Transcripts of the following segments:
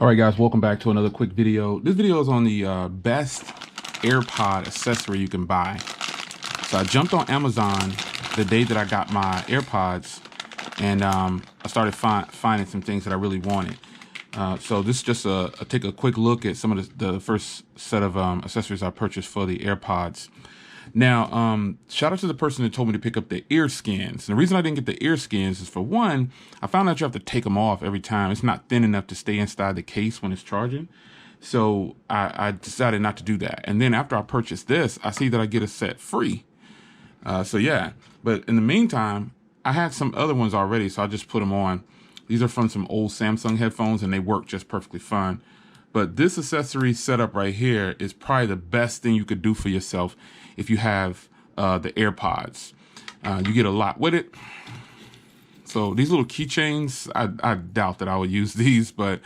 All right, guys, welcome back to another quick video. This video is on the best AirPod accessory you can buy. So I jumped on Amazon the day that I got my AirPods, and I started finding some things that I really wanted. So this is just take a quick look at some of the first set of accessories I purchased for the AirPods. Now, shout out to the person that told me to pick up the ear skins. And the reason I didn't get the ear skins is, for one, I found out you have to take them off every time. It's not thin enough to stay inside the case when it's charging. So I decided not to do that. And then after I purchased this, I see that I get a set free. So yeah, but in the meantime, I had some other ones already, so I just put them on. These are from some old Samsung headphones, and they work just perfectly fine. But this accessory setup right here is probably the best thing you could do for yourself if you have the AirPods. You get a lot with it. So these little keychains, I doubt that I would use these, but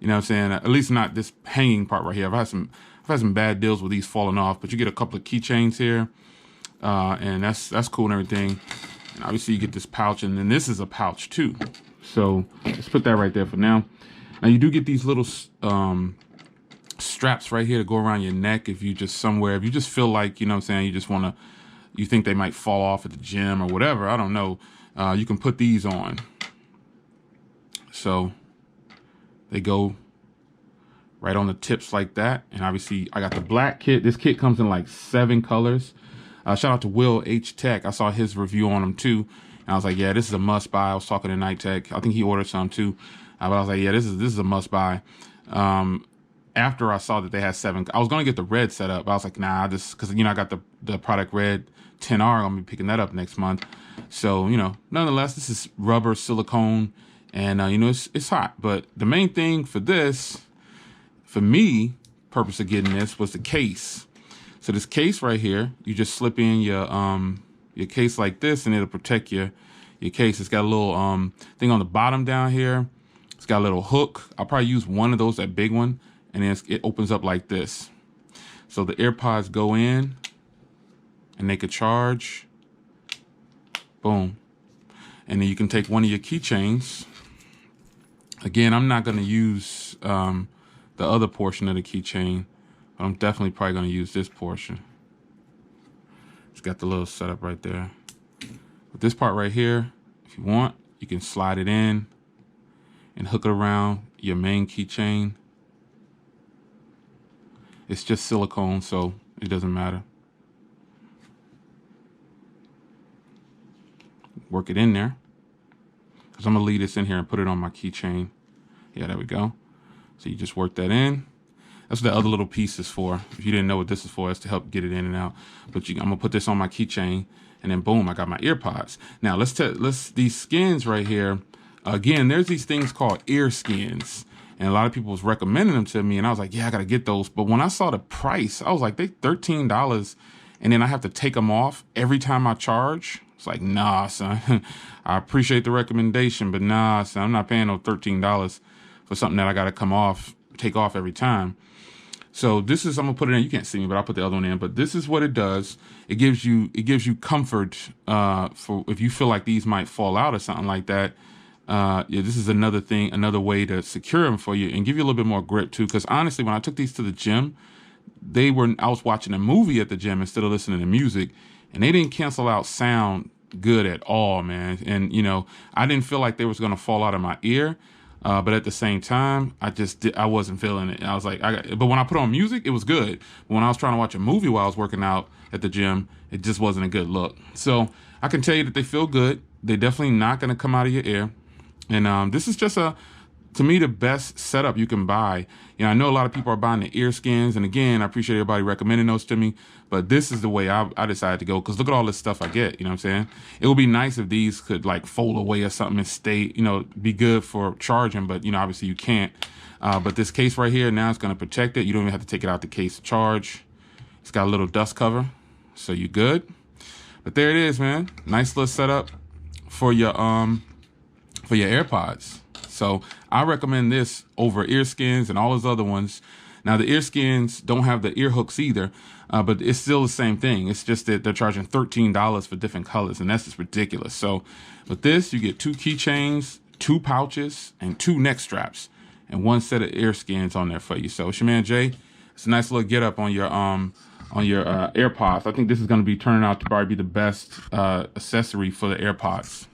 you know what I'm saying? At least not this hanging part right here. I've had some bad deals with these falling off, but you get a couple of keychains here, and that's cool and everything. And obviously you get this pouch, and then this is a pouch too. So let's put that right there for now. Now you do get these little straps right here to go around your neck if you just feel like, you know what I'm saying, you think they might fall off at the gym or whatever, I don't know. You can put these on. So they go right on the tips like that. And obviously I got the black kit. This kit comes in like 7 colors. Shout out to Will H Tech. I saw his review on them too. And I was like, yeah, this is a must buy. I was talking to Night Tech. I think he ordered some too. But I was like, yeah, this is a must buy. After I saw that they had 7, I was going to get the red set up. I was like, nah, because, you know, I got the product red 10R. I'm going to be picking that up next month. So, you know, nonetheless, this is rubber, silicone, and, you know, it's hot. But the main thing for this, for me, purpose of getting this was the case. So this case right here, you just slip in your case like this, and it'll protect your case. It's got a little thing on the bottom down here. It's got a little hook. I'll probably use one of those, that big one, and then it opens up like this. So the AirPods go in, and they could charge. Boom. And then you can take one of your keychains. Again, I'm not going to use the other portion of the keychain, but I'm definitely probably going to use this portion. It's got the little setup right there. But this part right here, if you want, you can slide it in and hook it around your main keychain. It's just silicone, so it doesn't matter. Work it in there, because I'm gonna leave this in here and put it on my keychain. Yeah, there we go. So you just work that in. That's what the other little piece is for. If you didn't know what this is for, it's to help get it in and out. But I'm gonna put this on my keychain, and then boom, I got my AirPods. Now let's these skins right here. Again, there's these things called ear skins, and a lot of people was recommending them to me, and I was like, yeah, I gotta get those. But when I saw the price, I was like, they $13, and then I have to take them off every time I charge. It's like, nah, son. I appreciate the recommendation, but nah, son, I'm not paying no $13 for something that I gotta take off every time. So this is, I'm gonna put it in. You can't see me, but I'll put the other one in. But this is what it does. It gives you comfort for if you feel like these might fall out or something like that. Yeah, this is another way to secure them for you and give you a little bit more grip too. Because honestly, when I took these to the gym, I was watching a movie at the gym instead of listening to music, and they didn't cancel out sound good at all, man. And you know, I didn't feel like they was gonna fall out of my ear, but at the same time, I wasn't feeling it. I was like, but when I put on music, it was good. But when I was trying to watch a movie while I was working out at the gym, it just wasn't a good look. So I can tell you that they feel good. They're definitely not gonna come out of your ear. And this is just to me, the best setup you can buy. You know, I know a lot of people are buying the ear skins, and again, I appreciate everybody recommending those to me, but this is the way I decided to go, because look at all this stuff I get, you know what I'm saying? It would be nice if these could like fold away or something and stay, you know, be good for charging, but you know, obviously you can't. But this case right here, now it's going to protect it. You don't even have to take it out the case to charge. It's got a little dust cover, so you're good. But there it is, man. Nice little setup for your AirPods. So I recommend this over ear skins and all those other ones. Now the ear skins don't have the ear hooks either, but it's still the same thing. It's just that they're charging $13 for different colors, and that's just ridiculous. So with this, you get 2 keychains, 2 pouches, and 2 neck straps. and one set of ear skins on there for you. So it's your man Jay. It's a nice little get up on your AirPods. I think this is going to be turning out to probably be the best accessory for the AirPods.